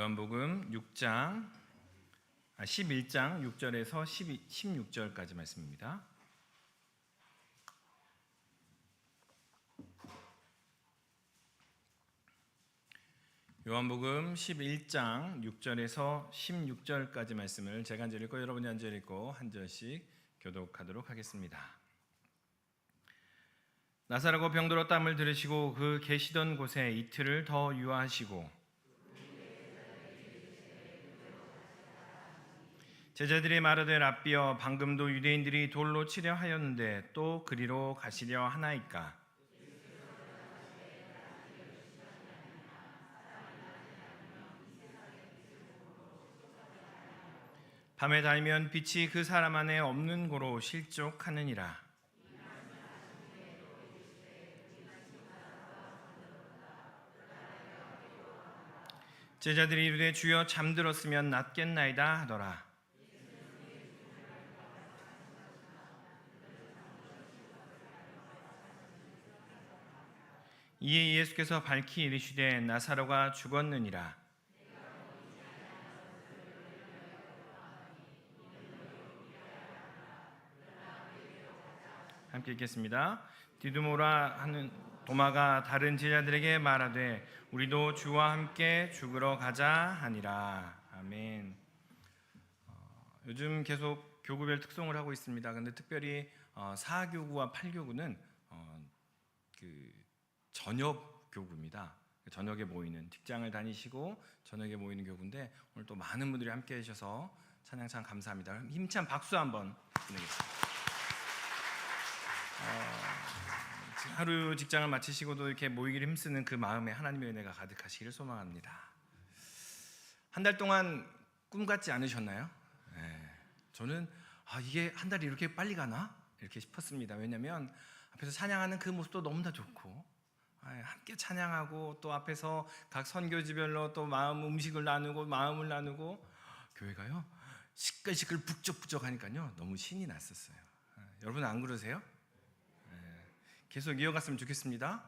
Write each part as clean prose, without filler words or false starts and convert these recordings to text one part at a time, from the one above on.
요한복음 11장 6절에서 16절까지 말씀입니다. 요한복음 11장 6절에서 16절까지 말씀을 제가 한 절 읽고 여러분이 한 절 읽고 한 절씩 교독하도록 하겠습니다. 나사로가 병들어 땀을 들으시고 그 계시던 곳에 이틀을 더 유하시고 제자들이 마르되 랍비여 방금도 유대인들이 돌로 치려 하였는데 또 그리로 가시려 하나이까? 밤에 달면 빛이 그 사람 안에 없는 고로 실족하느니라. 제자들이 이르되 주여 잠들었으면 낫겠나이다 하더라. 이에 예수께서 밝히 이르시되 나사로가 죽었느니라. 함께 읽겠습니다. 디두모라 하는 도마가 다른 제자들에게 말하되 우리도 주와 함께 죽으러 가자 하니라. 아멘. 요즘 계속 교구별 특송을 하고 있습니다. 근데 특별히 4교구와 8교구는 저녁 교구입니다. 저녁에 모이는, 직장을 다니시고 저녁에 모이는 교구인데 오늘 또 많은 분들이 함께 해주셔서 찬양 참 감사합니다. 힘찬 박수 한번 보내겠습니다. 하루 직장을 마치시고도 이렇게 모이기를 힘쓰는 그 마음에 하나님의 은혜가 가득하시기를 소망합니다. 한 달 동안 꿈 같지 않으셨나요? 네. 저는 이게 한 달이 이렇게 빨리 가나? 이렇게 싶었습니다. 왜냐하면 앞에서 찬양하는 그 모습도 너무나 좋고 함께 찬양하고 또 앞에서 각 선교지별로 또 음식을 나누고 마음을 나누고 교회가요 시끌시끌 북적북적하니까요 너무 신이 났었어요. 여러분 안 그러세요? 계속 이어갔으면 좋겠습니다.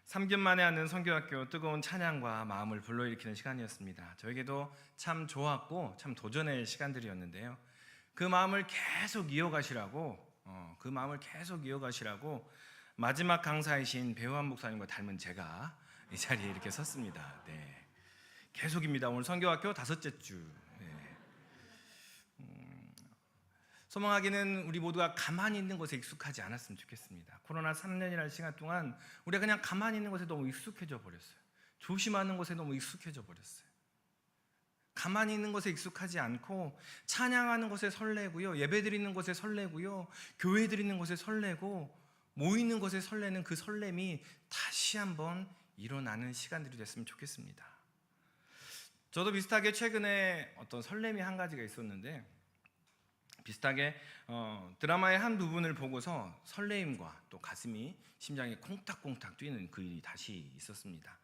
3년 만에 하는 선교학교 뜨거운 찬양과 마음을 불러일으키는 시간이었습니다. 저에게도 참 좋았고 참 도전의 시간들이었는데요. 그 마음을 계속 이어가시라고 마지막 강사이신 배우한 목사님과 닮은 제가 이 자리에 이렇게 섰습니다. 네. 계속입니다. 오늘 선교학교 5째 주. 네. 소망하기는 우리 모두가 가만히 있는 것에 익숙하지 않았으면 좋겠습니다. 코로나 3년이라는 시간 동안 우리가 그냥 가만히 있는 것에 너무 익숙해져 버렸어요. 조심하는 것에 너무 익숙해져 버렸어요. 가만히 있는 것에 익숙하지 않고 찬양하는 것에 설레고요, 예배 드리는 것에 설레고요, 교회 드리는 것에 설레고 모이는 것에 설레는 그 설렘이 다시 한번 일어나는 시간들이 됐으면 좋겠습니다. 저도 비슷하게 최근에 어떤 설렘이 한 가지가 있었는데 비슷하게 드라마의 한 부분을 보고서 설레임과 또 가슴이 심장이 콩닥콩닥 뛰는 그 일이 다시 있었습니다.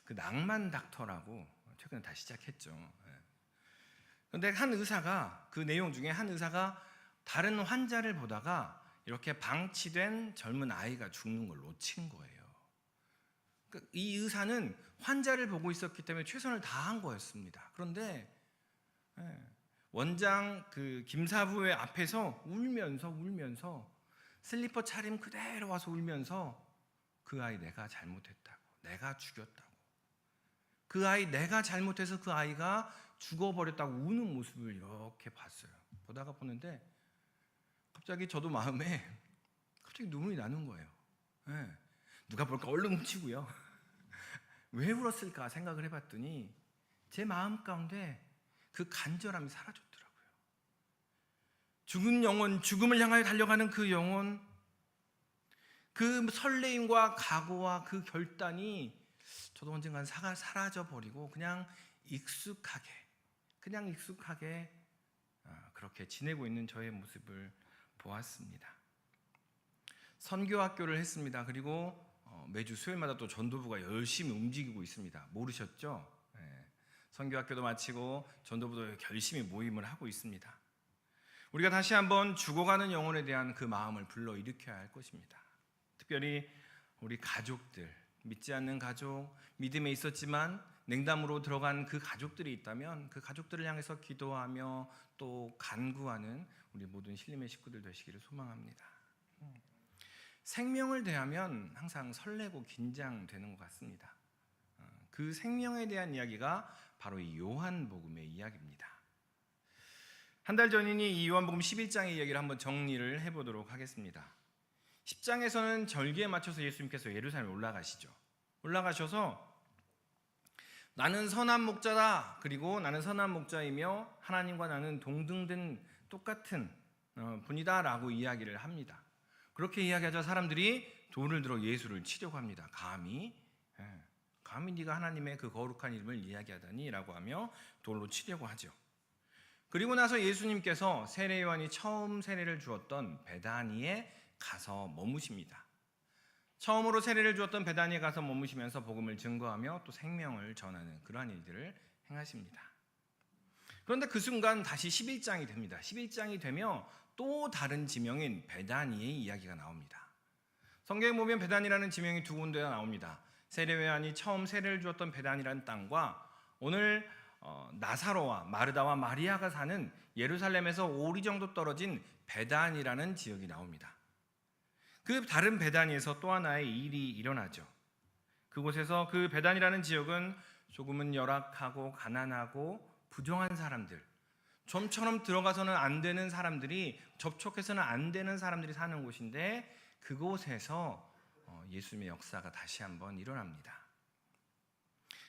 그 낭만 닥터라고 최근에 다시 시작했죠. 그런데 한 의사가 그 내용 중에 한 의사가 다른 환자를 보다가 이렇게 방치된 젊은 아이가 죽는 걸 놓친 거예요. 이 의사는 환자를 보고 있었기 때문에 최선을 다한 거였습니다. 그런데 원장 그 김사부의 앞에서 울면서 슬리퍼 차림 그대로 와서 울면서 그 아이 내가 잘못했다고, 내가 죽였다고, 그 아이 내가 잘못해서 그 아이가 죽어버렸다고 우는 모습을 이렇게 봤어요. 보는데 갑자기 저도 마음에 갑자기 눈물이 나는 거예요. 누가 볼까 얼른 훔치고요. 왜 울었을까 생각을 해봤더니 제 마음 가운데 그 간절함이 사라졌더라고요. 죽은 영혼, 죽음을 향하여 달려가는 그 영혼, 그 설레임과 각오와 그 결단이 저도 언젠간 사라져버리고 그냥 익숙하게 그렇게 지내고 있는 저의 모습을 보았습니다. 선교학교를 했습니다. 그리고 매주 수요일마다 또 전도부가 열심히 움직이고 있습니다. 모르셨죠? 선교학교도 마치고 전도부도 열심히 모임을 하고 있습니다. 우리가 다시 한번 죽어가는 영혼에 대한 그 마음을 불러일으켜야 할 것입니다. 특별히 우리 가족들, 믿지 않는 가족, 믿음에 있었지만 냉담으로 들어간 그 가족들이 있다면 그 가족들을 향해서 기도하며 또 간구하는 우리 모든 신림의 식구들 되시기를 소망합니다. 생명을 대하면 항상 설레고 긴장되는 것 같습니다. 그 생명에 대한 이야기가 바로 이 요한복음의 이야기입니다. 한 달 전이니 이 요한복음 11장의 이야기를 한번 정리를 해보도록 하겠습니다. 10장에서는 절기에 맞춰서 예수님께서 예루살렘에 올라가셔서 나는 선한 목자다, 그리고 나는 선한 목자이며 하나님과 나는 동등된 똑같은 분이다 라고 이야기를 합니다. 그렇게 이야기하자 사람들이 돌을 들어 예수를 치려고 합니다. 감히 네가 하나님의 그 거룩한 이름을 이야기하다니 라고 하며 돌로 치려고 하죠. 그리고 나서 예수님께서 세례 요한이 처음 세례를 주었던 베다니에 가서 머무십니다. 처음으로 세례를 주었던 베다니에 가서 머무시면서 복음을 증거하며 또 생명을 전하는 그러한 일들을 행하십니다. 그런데 그 순간 다시 11장이 됩니다. 11장이 되며 또 다른 지명인 베다니의 이야기가 나옵니다. 성경에 보면 베다니라는 지명이 두 군데가 나옵니다. 세례 요한이 처음 세례를 주었던 베다니라는 땅과 오늘 나사로와 마르다와 마리아가 사는 예루살렘에서 오리 정도 떨어진 베단이라는 지역이 나옵니다. 그 다른 베다니에서 또 하나의 일이 일어나죠. 그곳에서 그 베단이라는 지역은 조금은 열악하고 가난하고 부정한 사람들, 좀처럼 들어가서는 안 되는 사람들이, 접촉해서는 안 되는 사람들이 사는 곳인데 그곳에서 예수님의 역사가 다시 한번 일어납니다.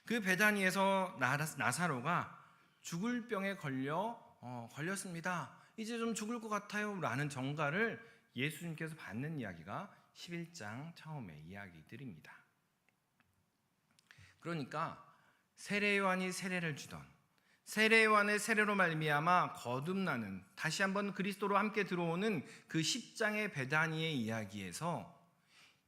그 베다니에서 나사로가 죽을 병에 걸렸습니다. 이제 좀 죽을 것 같아요 라는 정가를 예수님께서 받는 이야기가 11장 처음의 이야기들입니다. 그러니까 세례 요한이 세례를 주던, 세례 요한의 세례로 말미암아 거듭나는, 다시 한번 그리스도로 함께 들어오는 그 10장의 베다니의 이야기에서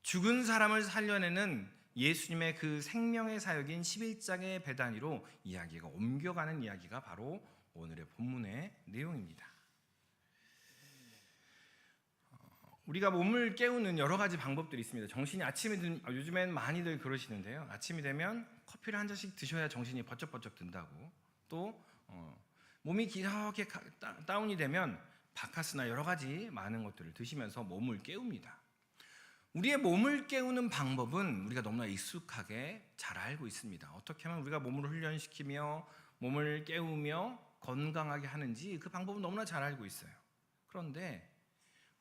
죽은 사람을 살려내는 예수님의 그 생명의 사역인 11장의 베다니로 이야기가 옮겨가는 이야기가 바로 오늘의 본문의 내용입니다. 우리가 몸을 깨우는 여러 가지 방법들이 있습니다. 정신이 요즘엔 많이들 그러시는데요. 아침이 되면 커피를 한 잔씩 드셔야 정신이 번쩍번쩍 든다고, 또 몸이 이렇게 다운이 되면 바카스나 여러 가지 많은 것들을 드시면서 몸을 깨웁니다. 우리의 몸을 깨우는 방법은 우리가 너무나 익숙하게 잘 알고 있습니다. 어떻게 하면 우리가 몸을 훈련시키며 몸을 깨우며 건강하게 하는지 그 방법은 너무나 잘 알고 있어요. 그런데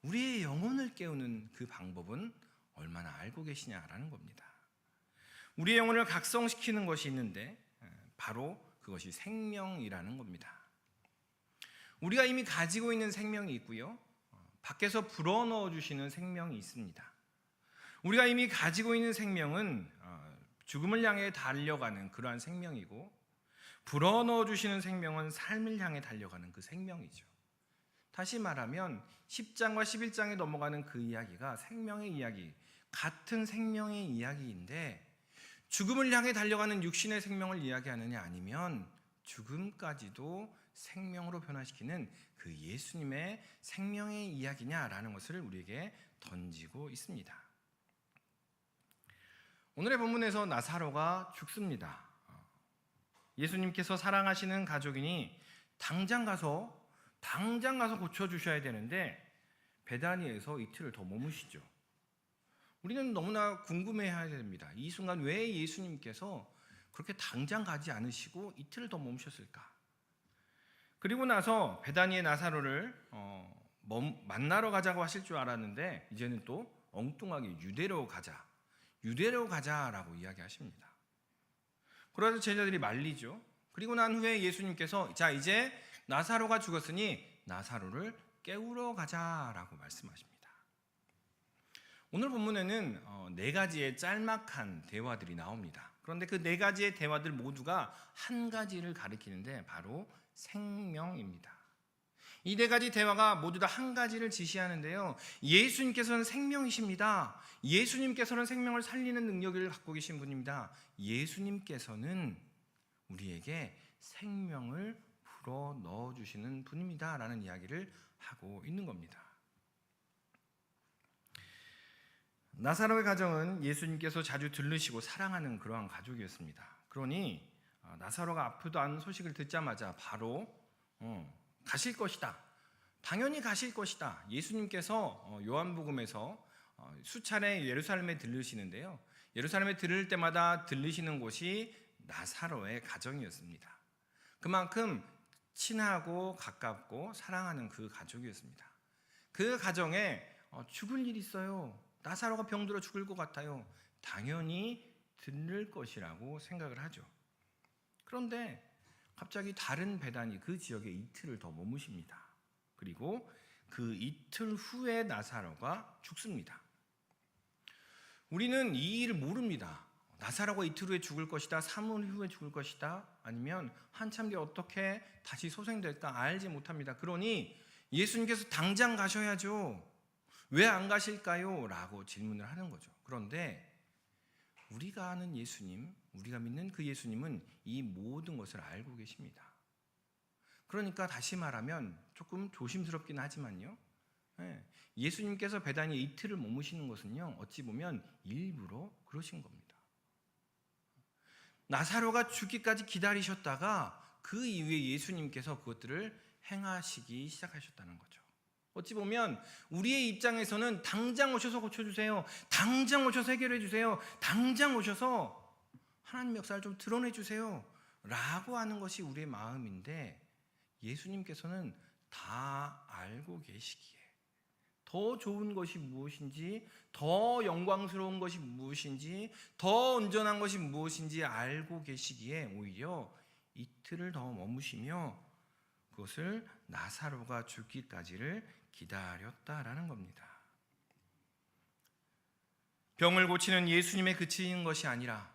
우리의 영혼을 깨우는 그 방법은 얼마나 알고 계시냐라는 겁니다. 우리의 영혼을 각성시키는 것이 있는데 바로 그것이 생명이라는 겁니다. 우리가 이미 가지고 있는 생명이 있고요, 밖에서 불어넣어 주시는 생명이 있습니다. 우리가 이미 가지고 있는 생명은 죽음을 향해 달려가는 그러한 생명이고, 불어넣어 주시는 생명은 삶을 향해 달려가는 그 생명이죠. 다시 말하면 10장과 11장에 넘어가는 그 이야기가 생명의 이야기, 같은 생명의 이야기인데 죽음을 향해 달려가는 육신의 생명을 이야기하느냐, 아니면 죽음까지도 생명으로 변화시키는 그 예수님의 생명의 이야기냐라는 것을 우리에게 던지고 있습니다. 오늘의 본문에서 나사로가 죽습니다. 예수님께서 사랑하시는 가족이니 당장 가서 고쳐주셔야 되는데 베다니에서 이틀을 더 머무시죠. 우리는 너무나 궁금해해야 됩니다. 이 순간 왜 예수님께서 그렇게 당장 가지 않으시고 이틀을 더 머무셨을까? 그리고 나서 베다니의 나사로를 만나러 가자고 하실 줄 알았는데 이제는 또 엉뚱하게 유대로 가자라고 이야기하십니다. 그래서 제자들이 말리죠. 그리고 난 후에 예수님께서 자, 이제 나사로가 죽었으니 나사로를 깨우러 가자라고 말씀하십니다. 오늘 본문에는 네 가지의 짤막한 대화들이 나옵니다. 그런데 그 네 가지의 대화들 모두가 한 가지를 가리키는데 바로 생명입니다. 이 네 가지 대화가 모두 다 한 가지를 지시하는데요, 예수님께서는 생명이십니다. 예수님께서는 생명을 살리는 능력을 갖고 계신 분입니다. 예수님께서는 우리에게 생명을 불어 넣어주시는 분입니다 라는 이야기를 하고 있는 겁니다. 나사로의 가정은 예수님께서 자주 들르시고 사랑하는 그러한 가족이었습니다. 그러니 나사로가 아프다는 소식을 듣자마자 바로 가실 것이다. 당연히 가실 것이다. 예수님께서 요한복음에서 수차례 예루살렘에 들르시는데요. 예루살렘에 들를 때마다 들리시는 곳이 나사로의 가정이었습니다. 그만큼 친하고 가깝고 사랑하는 그 가족이었습니다. 그 가정에 죽을 일이 있어요. 나사로가 병들어 죽을 것 같아요. 당연히 들를 것이라고 생각을 하죠. 그런데 갑자기 다른 배단이 그 지역에 이틀을 더 머무십니다. 그리고 그 이틀 후에 나사로가 죽습니다. 우리는 이 일을 모릅니다. 나사로가 이틀 후에 죽을 것이다, 3일 후에 죽을 것이다, 아니면 한참 뒤에 어떻게 다시 소생될까 알지 못합니다. 그러니 예수님께서 당장 가셔야죠. 왜 안 가실까요? 라고 질문을 하는 거죠. 그런데 우리가 아는 예수님, 우리가 믿는 그 예수님은 이 모든 것을 알고 계십니다. 그러니까 다시 말하면 조금 조심스럽긴 하지만요, 예수님께서 베다니에 이틀을 머무시는 것은요, 어찌 보면 일부러 그러신 겁니다. 나사로가 죽기까지 기다리셨다가 그 이후에 예수님께서 그것들을 행하시기 시작하셨다는 거죠. 어찌 보면 우리의 입장에서는 당장 오셔서 고쳐주세요, 당장 오셔서 해결해 주세요, 당장 오셔서 하나님 역사를 좀 드러내 주세요 라고 하는 것이 우리의 마음인데, 예수님께서는 다 알고 계시기에 더 좋은 것이 무엇인지, 더 영광스러운 것이 무엇인지, 더 온전한 것이 무엇인지 알고 계시기에 오히려 이틀을 더 머무시며 그것을 나사로가 죽기까지를 기다렸다라는 겁니다. 병을 고치는 예수님에 그치는 것이 아니라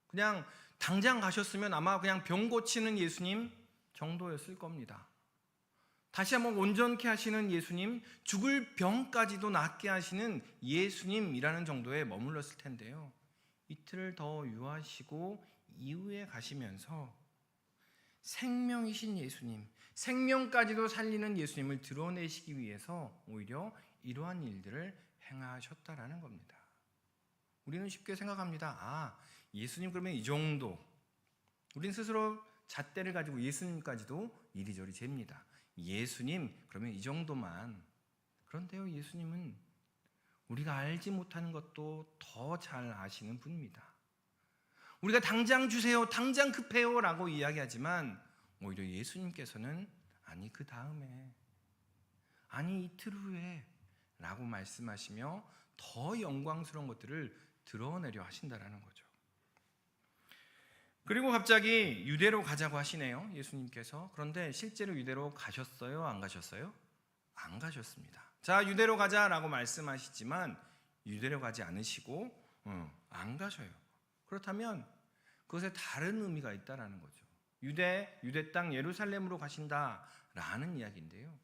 그냥 당장 가셨으면 아마 그냥 병 고치는 예수님 정도였을 겁니다. 다시 한번 온전케 하시는 예수님, 죽을 병까지도 낫게 하시는 예수님이라는 정도에 머물렀을 텐데요, 이틀을 더 유하시고 이후에 가시면서 생명이신 예수님, 생명까지도 살리는 예수님을 드러내시기 위해서 오히려 이러한 일들을 행하셨다라는 겁니다. 우리는 쉽게 생각합니다. 예수님 그러면 이 정도, 우리는 스스로 잣대를 가지고 예수님까지도 이리저리 잽니다. 예수님 그러면 이 정도만. 그런데요, 예수님은 우리가 알지 못하는 것도 더 잘 아시는 분입니다. 우리가 당장 주세요, 당장 급해요 라고 이야기하지만 오히려 예수님께서는 아니 그 다음에, 아니 이틀 후에 라고 말씀하시며 더 영광스러운 것들을 드러내려 하신다라는 거죠. 그리고 갑자기 유대로 가자고 하시네요, 예수님께서. 그런데 실제로 유대로 가셨어요, 안 가셨어요? 안 가셨습니다. 자, 유대로 가자라고 말씀하시지만 유대로 가지 않으시고 안 가셔요. 그렇다면 그것에 다른 의미가 있다라는 거죠. 유대 땅 예루살렘으로 가신다라는 이야기인데요.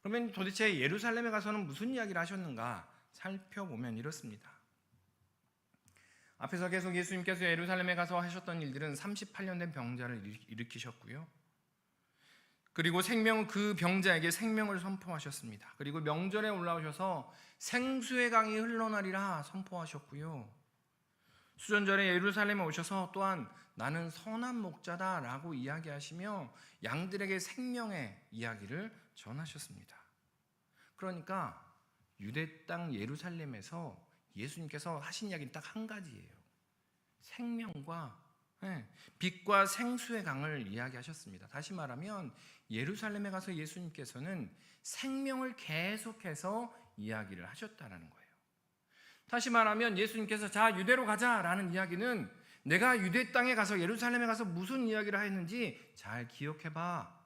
그러면 도대체 예루살렘에 가서는 무슨 이야기를 하셨는가 살펴보면 이렇습니다. 앞에서 계속 예수님께서 예루살렘에 가서 하셨던 일들은 38년 된 병자를 일으키셨고요. 그리고 그 병자에게 생명을 선포하셨습니다. 그리고 명절에 올라오셔서 생수의 강이 흘러나리라 선포하셨고요. 수전절에 예루살렘에 오셔서 또한 나는 선한 목자다라고 이야기하시며 양들에게 생명의 이야기를 전하셨습니다. 그러니까 유대 땅 예루살렘에서 예수님께서 하신 이야기는 딱 한 가지예요. 생명과 빛과 생수의 강을 이야기하셨습니다. 다시 말하면 예루살렘에 가서 예수님께서는 생명을 계속해서 이야기를 하셨다는 거예요. 다시 말하면 예수님께서 자 유대로 가자라는 이야기는 내가 유대 땅에 가서 예루살렘에 가서 무슨 이야기를 했는지 잘 기억해봐.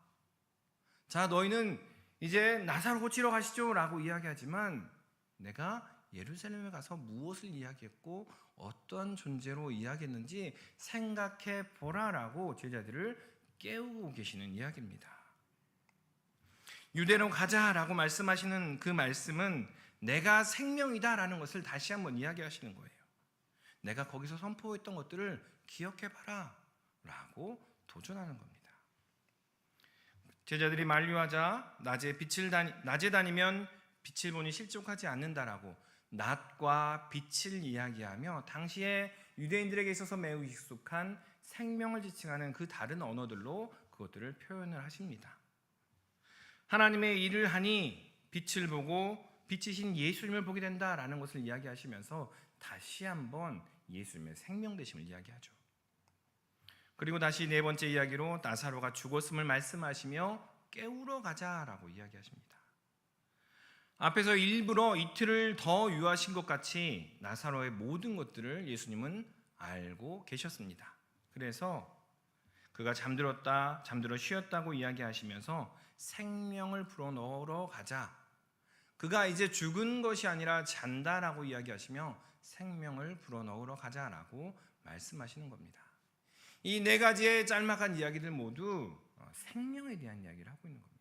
자 너희는 이제 나사로 고치러 가시죠 라고 이야기하지만 내가 예루살렘에 가서 무엇을 이야기했고 어떤 존재로 이야기했는지 생각해 보라라고 제자들을 깨우고 계시는 이야기입니다. 유대로 가자라고 말씀하시는 그 말씀은 내가 생명이다라는 것을 다시 한번 이야기하시는 거예요. 내가 거기서 선포했던 것들을 기억해 봐라 라고 도전하는 겁니다. 제자들이 만류하자 낮에 다니면 빛을 보니 실족하지 않는다라고 낮과 빛을 이야기하며 당시에 유대인들에게 있어서 매우 익숙한 생명을 지칭하는 그 다른 언어들로 그것들을 표현을 하십니다. 하나님의 일을 하니 빛을 보고 빛이신 예수님을 보게 된다라는 것을 이야기하시면서 다시 한번 예수님의 생명 되심을 이야기하죠. 그리고 다시 네 번째 이야기로 나사로가 죽었음을 말씀하시며 깨우러 가자라고 이야기하십니다. 앞에서 일부러 이틀을 더 유하신 것 같이 나사로의 모든 것들을 예수님은 알고 계셨습니다. 그래서 그가 잠들어 쉬었다고 이야기하시면서 생명을 불어넣으러 가자. 그가 이제 죽은 것이 아니라 잔다라고 이야기하시며 생명을 불어넣으러 가자라고 말씀하시는 겁니다. 이 네 가지의 짤막한 이야기들 모두 생명에 대한 이야기를 하고 있는 겁니다.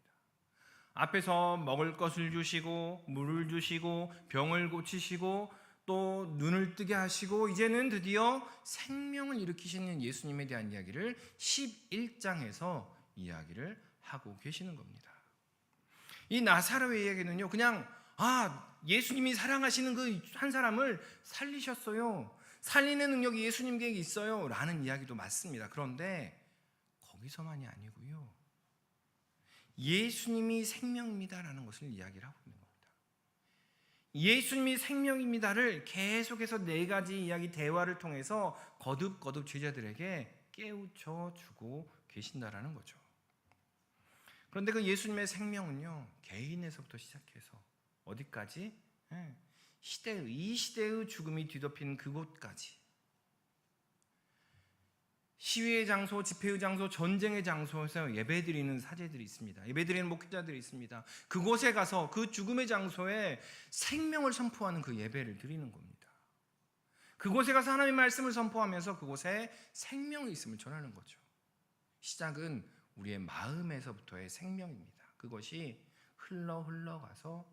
앞에서 먹을 것을 주시고 물을 주시고 병을 고치시고 또 눈을 뜨게 하시고 이제는 드디어 생명을 일으키시는 예수님에 대한 이야기를 11장에서 이야기를 하고 계시는 겁니다. 이 나사로의 이야기는요, 그냥 예수님이 사랑하시는 그 한 사람을 살리셨어요. 살리는 능력이 예수님께 있어요 라는 이야기도 맞습니다. 그런데 거기서만이 아니고요, 예수님이 생명입니다라는 것을 이야기를 하고 있는 겁니다. 예수님이 생명입니다를 계속해서 네 가지 이야기 대화를 통해서 거듭거듭 제자들에게 깨우쳐 주고 계신다라는 거죠. 그런데 그 예수님의 생명은요, 개인에서부터 시작해서 어디까지? 이 시대의 죽음이 뒤덮인 그곳까지, 시위의 장소, 집회의 장소, 전쟁의 장소에서 예배드리는 사제들이 있습니다. 예배드리는 목회자들이 있습니다. 그곳에 가서 그 죽음의 장소에 생명을 선포하는 그 예배를 드리는 겁니다. 그곳에 가서 하나님의 말씀을 선포하면서 그곳에 생명이 있음을 전하는 거죠. 시작은 우리의 마음에서부터의 생명입니다. 그것이 흘러가서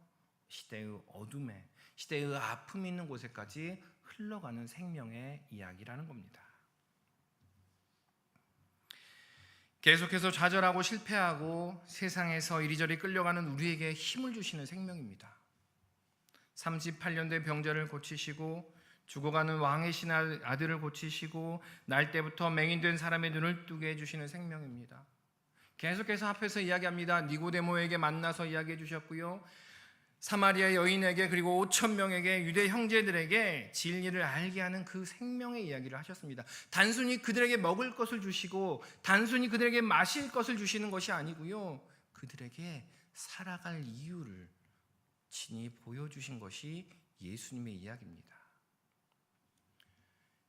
시대의 어둠에, 시대의 아픔이 있는 곳에까지 흘러가는 생명의 이야기라는 겁니다. 계속해서 좌절하고 실패하고 세상에서 이리저리 끌려가는 우리에게 힘을 주시는 생명입니다. 38년 된 병자를 고치시고 죽어가는 왕의 신 아들을 고치시고 날 때부터 맹인된 사람의 눈을 뜨게 해주시는 생명입니다. 계속해서 앞에서 이야기합니다. 니고데모에게 만나서 이야기해 주셨고요, 사마리아 여인에게 그리고 5,000명에게 유대 형제들에게 진리를 알게 하는 그 생명의 이야기를 하셨습니다. 단순히 그들에게 먹을 것을 주시고 단순히 그들에게 마실 것을 주시는 것이 아니고요, 그들에게 살아갈 이유를 친히 보여주신 것이 예수님의 이야기입니다.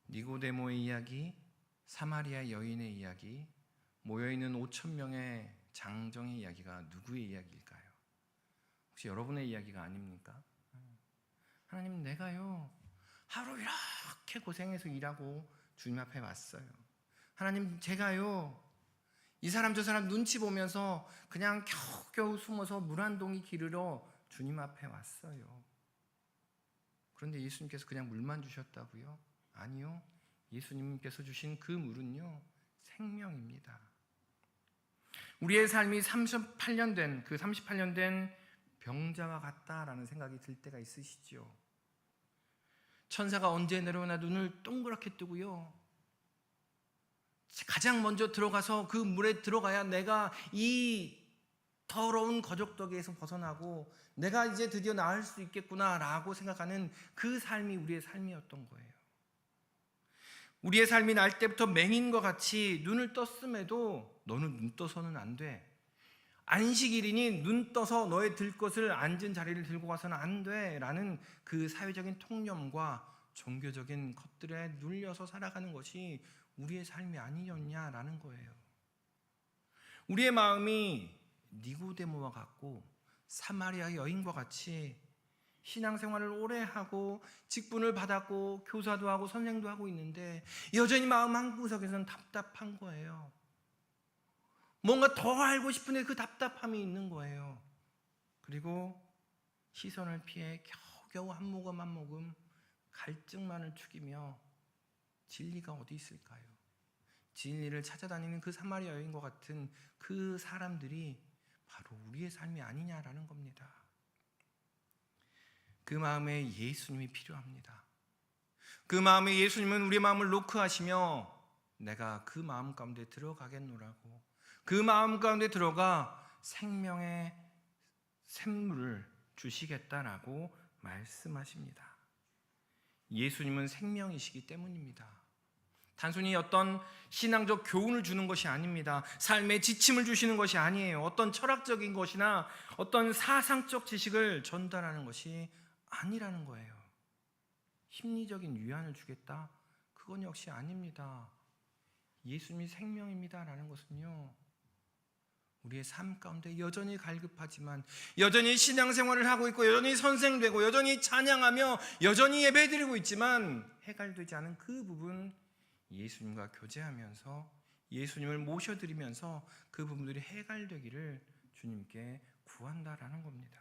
니고데모의 이야기, 사마리아 여인의 이야기, 모여있는 5,000명의 장정의 이야기가 누구의 이야기일까요? 혹시 여러분의 이야기가 아닙니까? 하나님, 내가요 하루 이렇게 고생해서 일하고 주님 앞에 왔어요. 하나님, 제가요 이 사람 저 사람 눈치 보면서 그냥 겨우겨우 숨어서 물 한 동이 기르러 주님 앞에 왔어요. 그런데 예수님께서 그냥 물만 주셨다고요? 아니요, 예수님께서 주신 그 물은요 생명입니다. 우리의 삶이 38년 된 병자와 같다라는 생각이 들 때가 있으시죠? 천사가 언제 내려오나 눈을 동그랗게 뜨고요, 가장 먼저 들어가서 그 물에 들어가야 내가 이 더러운 거적더기에서 벗어나고 내가 이제 드디어 나을 수 있겠구나라고 생각하는 그 삶이 우리의 삶이었던 거예요. 우리의 삶이 날 때부터 맹인과 같이 눈을 떴음에도 너는 눈 떠서는 안 돼. 안식일이니 눈 떠서 너의 들 것을 앉은 자리를 들고 가서는 안 돼 라는 그 사회적인 통념과 종교적인 것들에 눌려서 살아가는 것이 우리의 삶이 아니었냐라는 거예요. 우리의 마음이 니고데모와 같고 사마리아 여인과 같이 신앙생활을 오래 하고 직분을 받았고 교사도 하고 선생도 하고 있는데 여전히 마음 한구석에서는 답답한 거예요. 뭔가 더 알고 싶은데 그 답답함이 있는 거예요. 그리고 시선을 피해 겨우겨우 한 모금 한 모금 갈증만을 축이며 진리가 어디 있을까요? 진리를 찾아다니는 그 사마리아 여인과 같은 그 사람들이 바로 우리의 삶이 아니냐라는 겁니다. 그 마음에 예수님이 필요합니다. 그 마음에 예수님은 우리의 마음을 노크하시며 내가 그 마음 가운데 들어가겠노라고, 그 마음 가운데 들어가 생명의 샘물을 주시겠다라고 말씀하십니다. 예수님은 생명이시기 때문입니다. 단순히 어떤 신앙적 교훈을 주는 것이 아닙니다. 삶의 지침을 주시는 것이 아니에요. 어떤 철학적인 것이나 어떤 사상적 지식을 전달하는 것이 아니라는 거예요. 심리적인 위안을 주겠다? 그건 역시 아닙니다. 예수님이 생명입니다라는 것은요, 우리의 삶 가운데 여전히 갈급하지만, 여전히 신앙생활을 하고 있고, 여전히 선생되고, 여전히 찬양하며, 여전히 예배드리고 있지만 해결되지 않은 그 부분, 예수님과 교제하면서 예수님을 모셔드리면서 그 부분들이 해결되기를 주님께 구한다라는 겁니다.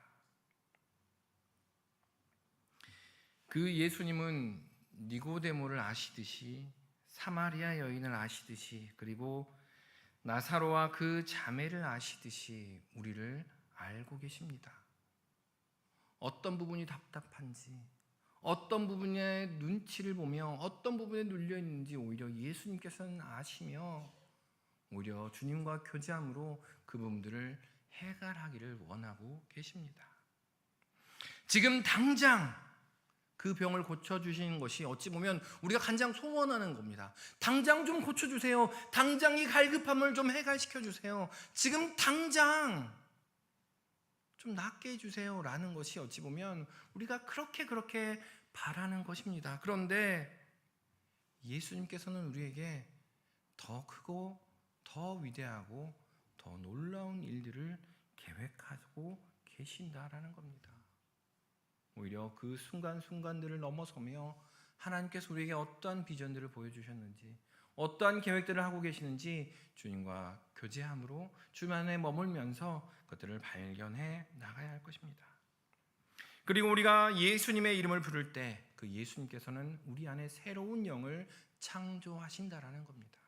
그 예수님은 니고데모를 아시듯이, 사마리아 여인을 아시듯이, 그리고 나사로와 그 자매를 아시듯이 우리를 알고 계십니다. 어떤 부분이 답답한지, 어떤 부분의 눈치를 보며 어떤 부분에 눌려 있는지 오히려 예수님께서는 아시며, 오히려 주님과 교제함으로 그 부분들을 해결하기를 원하고 계십니다. 지금 당장 그 병을 고쳐주시는 것이 어찌 보면 우리가 가장 소원하는 겁니다. 당장 좀 고쳐주세요. 당장 이 갈급함을 좀 해결시켜주세요. 지금 당장 좀 낫게 해주세요 라는 것이 어찌 보면 우리가 그렇게 바라는 것입니다. 그런데 예수님께서는 우리에게 더 크고 더 위대하고 더 놀라운 일들을 계획하고 계신다라는 겁니다. 오히려 그 순간순간들을 넘어서며 하나님께서 우리에게 어떠한 비전들을 보여주셨는지, 어떠한 계획들을 하고 계시는지 주님과 교제함으로 주님 안에 머물면서 그것들을 발견해 나가야 할 것입니다. 그리고 우리가 예수님의 이름을 부를 때 그 예수님께서는 우리 안에 새로운 영을 창조하신다라는 겁니다.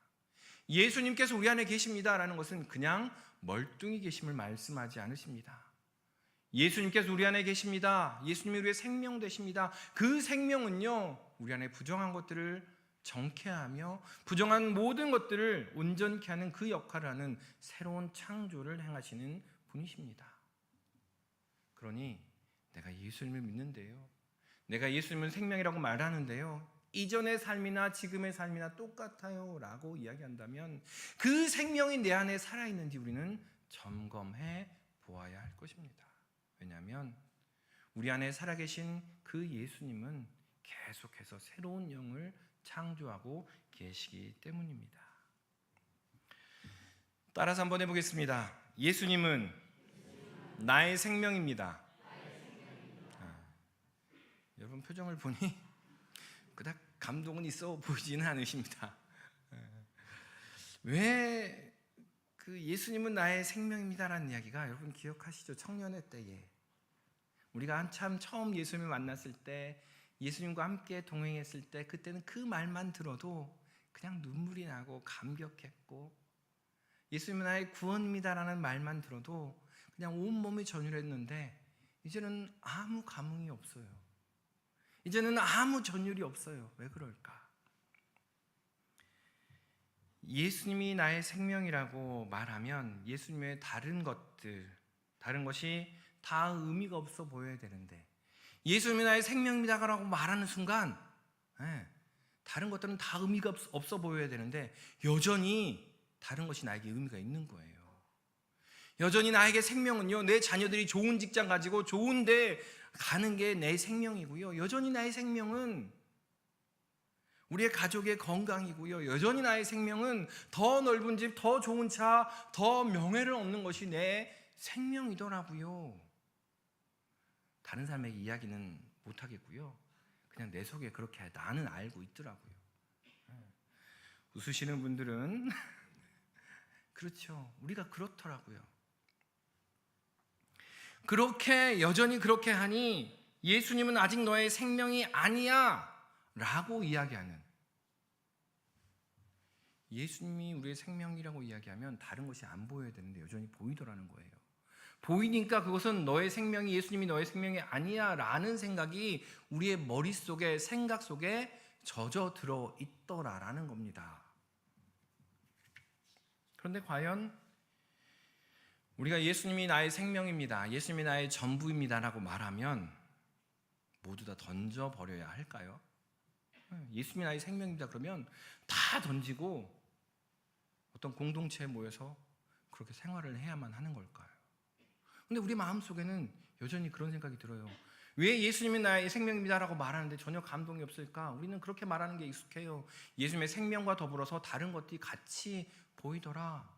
예수님께서 우리 안에 계십니다라는 것은 그냥 멀뚱히 계심을 말씀하지 않으십니다. 예수님께서 우리 안에 계십니다. 예수님이 우리의 생명 되십니다. 그 생명은요, 우리 안에 부정한 것들을 정케하며 부정한 모든 것들을 온전케 하는 그 역할을 하는 새로운 창조를 행하시는 분이십니다. 그러니 내가 예수님을 믿는데요, 내가 예수님은 생명이라고 말하는데요, 이전의 삶이나 지금의 삶이나 똑같아요 라고 이야기한다면 그 생명이 내 안에 살아있는지 우리는 점검해 보아야 할 것입니다. 왜냐하면 우리 안에 살아계신 그 예수님은 계속해서 새로운 영을 창조하고 계시기 때문입니다. 따라서 한번 해보겠습니다. 예수님은 나의 생명입니다. 여러분 표정을 보니 그닥 감동은 있어 보이지는 않으십니다. 왜 그 예수님은 나의 생명입니다라는 이야기가 여러분 기억하시죠? 청년의 때에 우리가 한참 처음 예수님을 만났을 때, 예수님과 함께 동행했을 때, 그때는 그 말만 들어도 그냥 눈물이 나고 감격했고, 예수님은 나의 구원입니다라는 말만 들어도 그냥 온몸이 전율했는데 이제는 아무 감흥이 없어요. 이제는 아무 전율이 없어요. 왜 그럴까? 예수님이 나의 생명이라고 말하면 예수님의 다른 것이 다 의미가 없어 보여야 되는데, 예수님이 나의 생명입니다라고 말하는 순간 다른 것들은 다 의미가 없어 보여야 되는데 여전히 다른 것이 나에게 의미가 있는 거예요. 여전히 나에게 생명은요, 내 자녀들이 좋은 직장 가지고 좋은 데 가는 게 내 생명이고요, 여전히 나의 생명은 우리의 가족의 건강이고요, 여전히 나의 생명은 더 넓은 집, 더 좋은 차, 더 명예를 얻는 것이 내 생명이더라고요. 다른 사람에게 이야기는 못하겠고요, 그냥 내 속에 그렇게 나는 알고 있더라고요. 웃으시는 분들은 그렇죠, 우리가 그렇더라고요. 그렇게 여전히 그렇게 하니 예수님은 아직 너의 생명이 아니야 라고 이야기하는, 예수님이 우리의 생명이라고 이야기하면 다른 것이 안 보여야 되는데 여전히 보이더라는 거예요. 보이니까 그것은 너의 생명이, 예수님이 너의 생명이 아니야 라는 생각이 우리의 머릿속에, 생각 속에 젖어 들어 있더라라는 겁니다. 그런데 과연 우리가 예수님이 나의 생명입니다, 예수님이 나의 전부입니다라고 말하면 모두 다 던져버려야 할까요? 예수님이 나의 생명입니다 그러면 다 던지고 어떤 공동체에 모여서 그렇게 생활을 해야만 하는 걸까요? 근데 우리 마음속에는 여전히 그런 생각이 들어요. 왜 예수님이 나의 생명입니다라고 말하는데 전혀 감동이 없을까? 우리는 그렇게 말하는 게 익숙해요. 예수님의 생명과 더불어서 다른 것들이 같이 보이더라.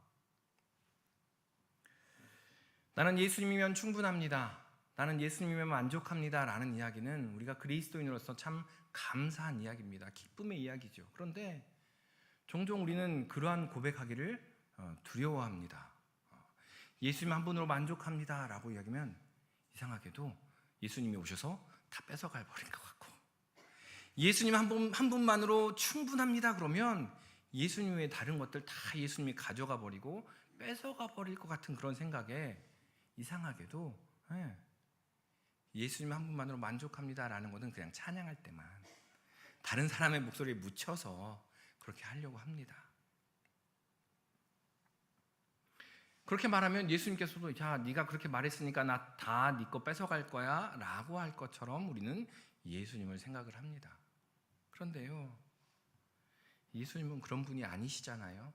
나는 예수님이면 충분합니다, 나는 예수님이면 만족합니다 라는 이야기는 우리가 그리스도인으로서 참 감사한 이야기입니다. 기쁨의 이야기죠. 그런데 종종 우리는 그러한 고백하기를 두려워합니다. 예수님 한 분으로 만족합니다 라고 이야기하면 이상하게도 예수님이 오셔서 다 뺏어가 버린 것 같고, 예수님 한 분만으로 충분합니다 그러면 예수님 외에 다른 것들 다 예수님이 가져가 버리고 뺏어가 버릴 것 같은 그런 생각에 이상하게도 예수님 한 분만으로 만족합니다 라는 것은 그냥 찬양할 때만 다른 사람의 목소리에 묻혀서 그렇게 하려고 합니다. 그렇게 말하면 예수님께서도 야, 네가 그렇게 말했으니까 나 다 네 거 뺏어갈 거야 라고 할 것처럼 우리는 예수님을 생각을 합니다. 그런데요, 예수님은 그런 분이 아니시잖아요.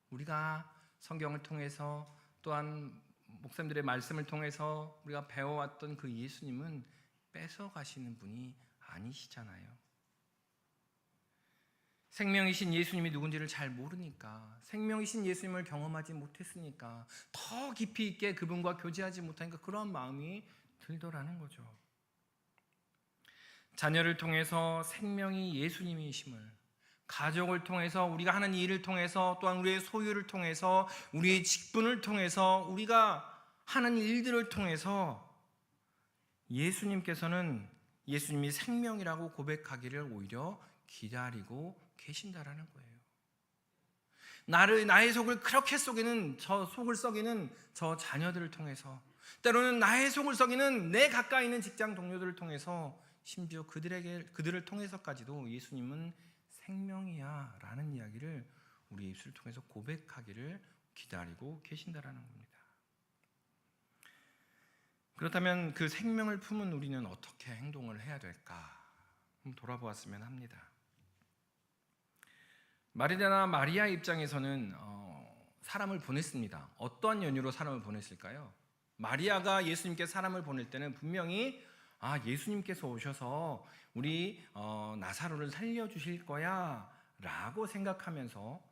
우리가 성경을 통해서 또한 목사님들의 말씀을 통해서 우리가 배워왔던 그 예수님은 뺏어가시는 분이 아니시잖아요. 생명이신 예수님이 누군지를 잘 모르니까, 생명이신 예수님을 경험하지 못했으니까, 더 깊이 있게 그분과 교제하지 못하니까 그런 마음이 들더라는 거죠. 자녀를 통해서 생명이 예수님이심을, 가족을 통해서, 우리가 하는 일을 통해서, 또한 우리의 소유를 통해서, 우리의 직분을 통해서, 우리가 하는 일들을 통해서 예수님께서는 예수님이 생명이라고 고백하기를 오히려 기다리고 계신다라는 거예요. 나의 속을 그렇게 썩이는 속을 썩이는 저 자녀들을 통해서, 때로는 나의 속을 썩이는 내 가까이 있는 직장 동료들을 통해서, 심지어 그들을 통해서까지도 예수님은 생명이야 라는 이야기를 우리 입술을 통해서 고백하기를 기다리고 계신다라는 겁니다. 그렇다면 그 생명을 품은 우리는 어떻게 행동을 해야 될까? 돌아보았으면 합니다. 마리아나 마리아 입장에서는 사람을 보냈습니다. 어떠한 연유로 사람을 보냈을까요? 마리아가 예수님께 사람을 보낼 때는 분명히 예수님께서 오셔서 우리 나사로를 살려주실 거야 라고 생각하면서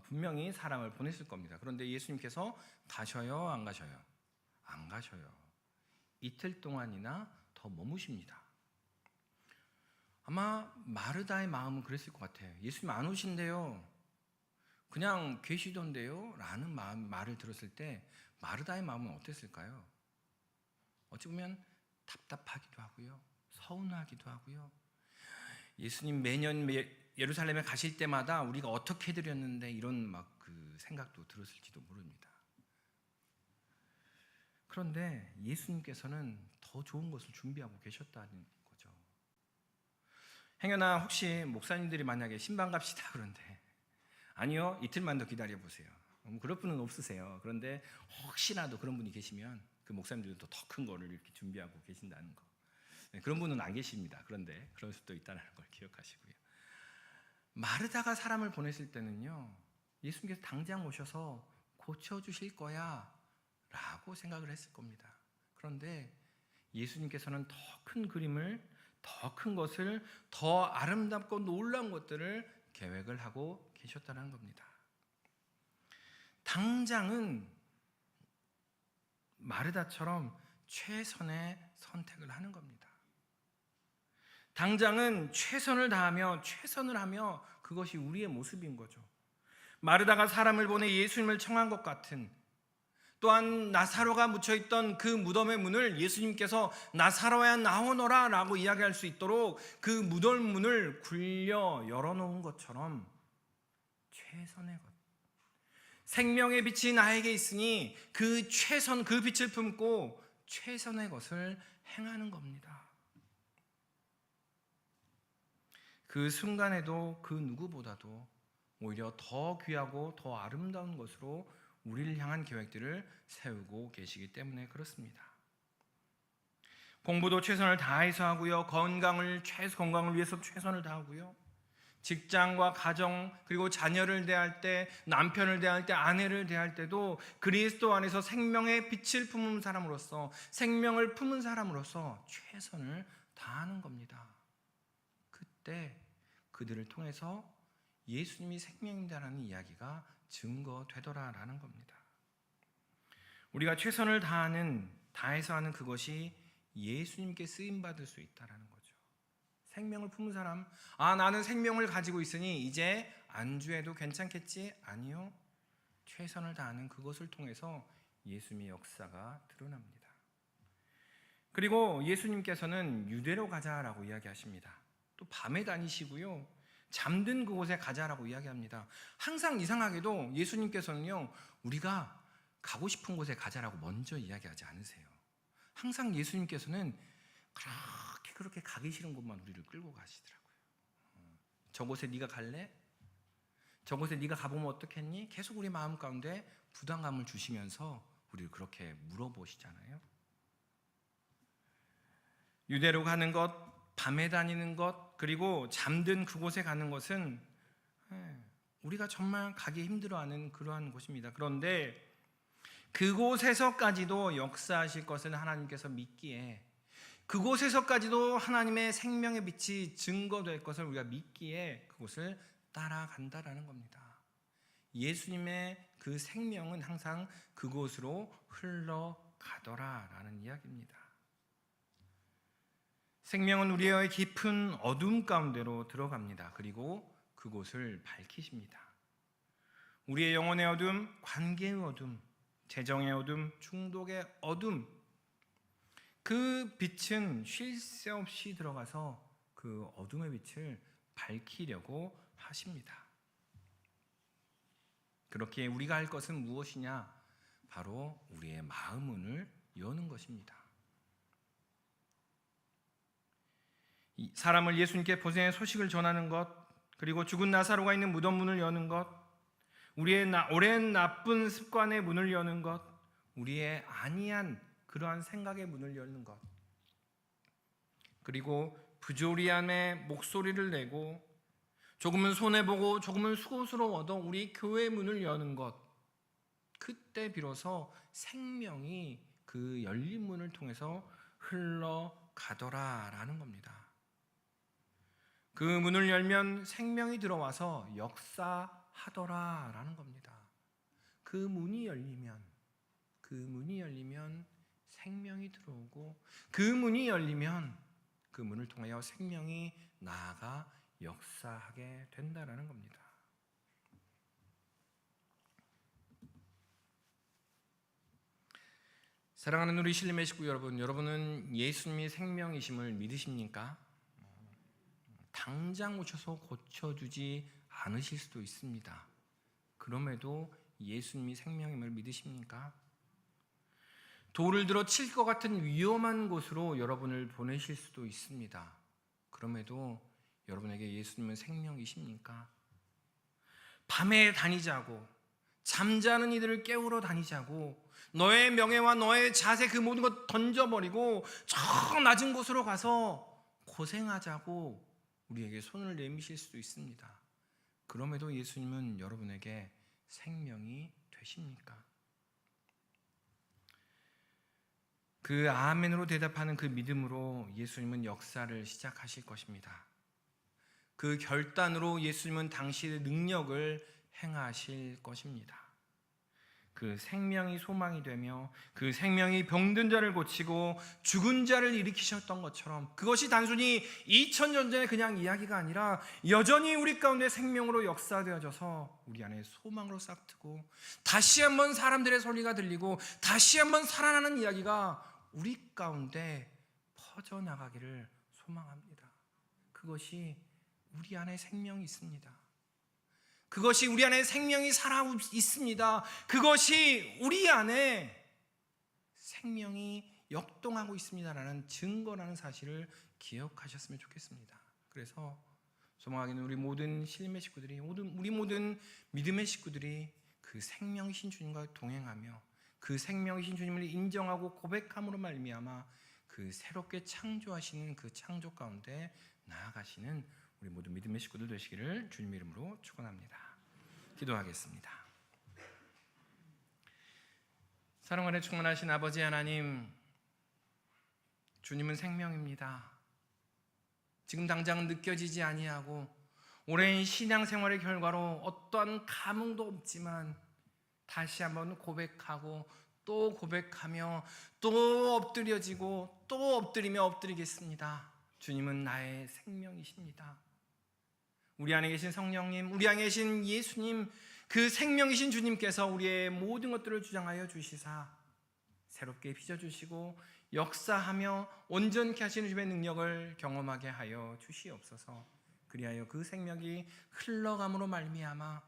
분명히 사람을 보냈을 겁니다. 그런데 예수님께서 가셔요? 안 가셔요? 안 가셔요. 이틀 동안이나 더 머무십니다. 아마 마르다의 마음은 그랬을 것 같아요. 예수님 안 오신대요, 그냥 계시던데요 라는 말을 들었을 때 마르다의 마음은 어땠을까요? 어찌 보면 답답하기도 하고요, 서운하기도 하고요. 예수님 매년 예루살렘에 가실 때마다 우리가 어떻게 드렸는데 이런 그 생각도 들었을지도 모릅니다. 그런데 예수님께서는 더 좋은 것을 준비하고 계셨다는 거죠. 행여나 혹시 목사님들이 만약에 신방 갑시다 그런데 아니요, 이틀만 더 기다려보세요, 그럴 분은 없으세요. 그런데 혹시라도 그런 분이 계시면 그 목사님들도 더 큰 거를 이렇게 준비하고 계신다는 거. 그런 분은 안 계십니다. 그런데 그럴 수도 있다는 걸 기억하시고요. 마르다가 사람을 보냈을 때는요, 예수님께서 당장 오셔서 고쳐주실 거야 라고 생각을 했을 겁니다. 그런데 예수님께서는 더 큰 그림을, 더 큰 것을, 더 아름답고 놀라운 것들을 계획을 하고 계셨다는 겁니다. 당장은 마르다처럼 최선의 선택을 하는 겁니다. 당장은 최선을 다하며 최선을 하며 그것이 우리의 모습인 거죠. 마르다가 사람을 보내 예수님을 청한 것 같은, 또한 나사로가 묻혀있던 그 무덤의 문을 예수님께서 나사로야 나오너라 라고 이야기할 수 있도록 그 무덤 문을 굴려 열어놓은 것처럼 최선의 것, 생명의 빛이 나에게 있으니 그 최선, 그 빛을 품고 최선의 것을 행하는 겁니다. 그 순간에도 그 누구보다도 오히려 더 귀하고 더 아름다운 것으로 우리를 향한 계획들을 세우고 계시기 때문에 그렇습니다. 공부도 최선을 다해서 하고요. 건강을 위해서 최선을 다하고요. 직장과 가정 그리고 자녀를 대할 때, 남편을 대할 때, 아내를 대할 때도 그리스도 안에서 생명의 빛을 품은 사람으로서, 생명을 품은 사람으로서 최선을 다하는 겁니다. 그때 그들을 통해서 예수님이 생명이다라는 이야기가 증거되더라라는 겁니다. 우리가 최선을 다해서 하는 그것이 예수님께 쓰임받을 수 있다라는 거죠. 생명을 품은 사람, 나는 생명을 가지고 있으니 이제 안주해도 괜찮겠지? 아니요. 최선을 다하는 그것을 통해서 예수님의 역사가 드러납니다. 그리고 예수님께서는 유대로 가자라고 이야기하십니다. 또 밤에 다니시고요. 잠든 그곳에 가자라고 이야기합니다. 항상 이상하게도 예수님께서는요, 우리가 가고 싶은 곳에 가자라고 먼저 이야기하지 않으세요. 항상 예수님께서는 그렇게 가기 싫은 곳만 우리를 끌고 가시더라고요. 저곳에 네가 갈래? 저곳에 네가 가보면 어떻겠니? 계속 우리 마음 가운데 부담감을 주시면서 우리를 그렇게 물어보시잖아요. 유대로 가는 것, 밤에 다니는 것, 그리고 잠든 그곳에 가는 것은 우리가 정말 가기 힘들어하는 그러한 곳입니다. 그런데 그곳에서까지도 역사하실 것을 하나님께서 믿기에, 그곳에서까지도 하나님의 생명의 빛이 증거될 것을 우리가 믿기에 그곳을 따라간다라는 겁니다. 예수님의 그 생명은 항상 그곳으로 흘러가더라라는 이야기입니다. 생명은 우리의 깊은 어둠 가운데로 들어갑니다. 그리고 그곳을 밝히십니다. 우리의 영혼의 어둠, 관계의 어둠, 재정의 어둠, 중독의 어둠, 그 빛은 쉴 새 없이 들어가서 그 어둠의 빛을 밝히려고 하십니다. 그렇게 우리가 할 것은 무엇이냐? 바로 우리의 마음 문을 여는 것입니다. 사람을 예수님께 보생의 소식을 전하는 것, 그리고 죽은 나사로가 있는 무덤 문을 여는 것, 우리의 오랜 나쁜 습관의 문을 여는 것, 우리의 아니한 그러한 생각의 문을 여는 것, 그리고 부조리함의 목소리를 내고 조금은 손해보고 조금은 수고스러워도 우리 교회 문을 여는 것, 그때 비로소 생명이 그 열린 문을 통해서 흘러가더라라는 겁니다. 그 문을 열면 생명이 들어와서 역사하더라라는 겁니다. 그 문이 열리면 생명이 들어오고, 그 문이 열리면 그 문을 통하여 생명이 나아가 역사하게 된다라는 겁니다. 사랑하는 우리 신림의 식구 여러분, 여러분은 예수님이 생명이심을 믿으십니까? 당장 오셔서 고쳐주지 않으실 수도 있습니다. 그럼에도 예수님이 생명임을 믿으십니까? 돌을 들어 칠 것 같은 위험한 곳으로 여러분을 보내실 수도 있습니다. 그럼에도 여러분에게 예수님은 생명이십니까? 밤에 다니자고, 잠자는 이들을 깨우러 다니자고, 너의 명예와 너의 자세 그 모든 것 던져버리고 저 낮은 곳으로 가서 고생하자고 우리에게 손을 내미실 수도 있습니다. 그럼에도 예수님은 여러분에게 생명이 되십니까? 그 아멘으로 대답하는 그 믿음으로 예수님은 역사를 시작하실 것입니다. 그 결단으로 예수님은 당신의 능력을 행하실 것입니다. 그 생명이 소망이 되며 그 생명이 병든 자를 고치고 죽은 자를 일으키셨던 것처럼, 그것이 단순히 2000년 전의 그냥 이야기가 아니라 여전히 우리 가운데 생명으로 역사되어져서 우리 안에 소망으로 싹트고 다시 한번 사람들의 소리가 들리고 다시 한번 살아나는 이야기가 우리 가운데 퍼져나가기를 소망합니다. 그것이 우리 안에 생명이 있습니다. 그것이 우리 안에 생명이 살아 있습니다. 그것이 우리 안에 생명이 역동하고 있습니다라는 증거라는 사실을 기억하셨으면 좋겠습니다. 그래서 소망하기는 우리 모든 신림의 식구들이, 우리 모든 믿음의 식구들이 그 생명이신 주님과 동행하며 그 생명이신 주님을 인정하고 고백함으로 말미암아 그 새롭게 창조하시는 그 창조 가운데 나아가시는 우리 모든 믿음의 식구들 되시기를 주님 이름으로 축원합니다. 기도하겠습니다. 사랑 안에 충만하신 아버지 하나님, 주님은 생명입니다. 지금 당장 느껴지지 아니하고 오랜 신앙생활의 결과로 어떠한 감흥도 없지만 다시 한번 고백하고 또 고백하며 또 엎드려지고 또 엎드리며 엎드리겠습니다. 주님은 나의 생명이십니다. 우리 안에 계신 성령님, 우리 안에 계신 예수님, 그 생명이신 주님께서 우리의 모든 것들을 주장하여 주시사 새롭게 빚어주시고 역사하며 온전케 하시는 주의 능력을 경험하게 하여 주시옵소서. 그리하여 그 생명이 흘러감으로 말미암아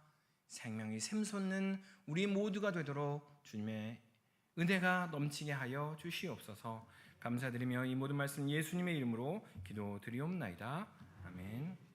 생명이 샘솟는 우리 모두가 되도록 주님의 은혜가 넘치게 하여 주시옵소서. 감사드리며 이 모든 말씀 예수님의 이름으로 기도드리옵나이다. 아멘.